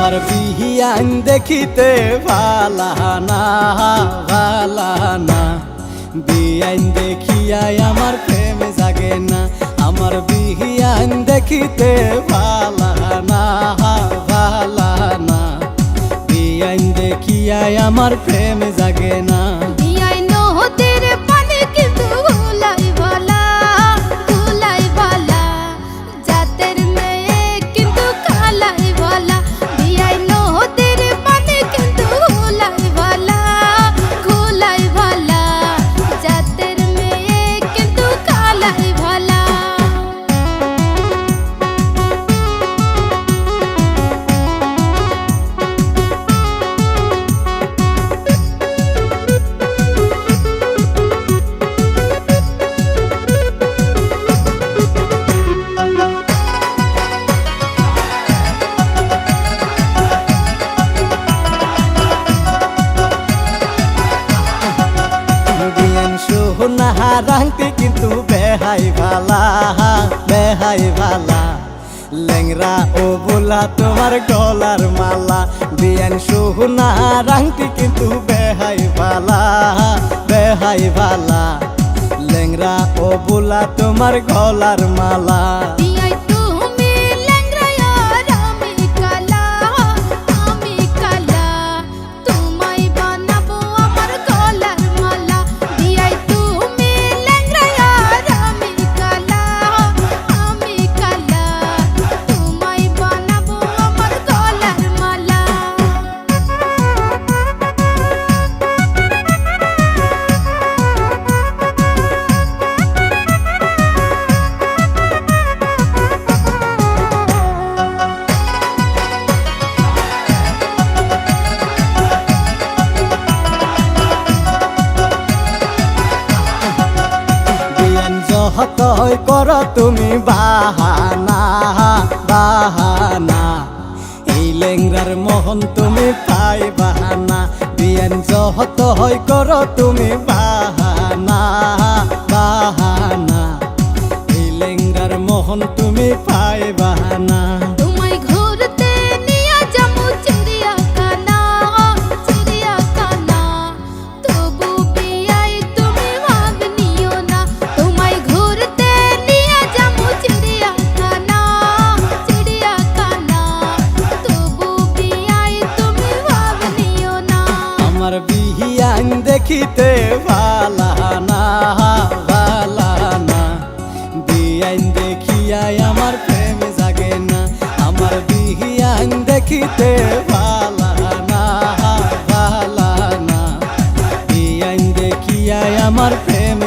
আমার বিহিয়ান দেখিতে ভালা না ভালা না, বিয়াইন দেখিয়াই আমার প্রেম জাগে না। আমার বিহিয়ান দেখিতে ভালা না ভালা না, বিয়াইন দেখিয়াই আমার প্রেম জাগে না। সোনা রাংটি কিন্তু বেহাই ভালা বেহাই ভালা, লেংরা ও বোলা তোমার গলার মালা। বিয়ান সোনা রাংটি কিন্তু বেহাই ভালা বেহাই ভালা, লেংরা ও বোলা তোমার গলার মালা। যতই কর তুমি বাহানা বাহানা, এই লেংরার মোহন তুমি পাই বাহানা। বিয়ান যতই কর তুমি বাহানা বাহানা, এই লেংরার মোহন তুমি পাই বাহানা। আমার বিহিয়ান দেখিতে ভালা না ভালা না, বিয়াইন দেখিয়াই আমার প্রেম জাগে না। আমার বিহিয়ান দেখিতে ভালা না ভালা না, বিয়াইন দেখিয়াই আমার প্রেম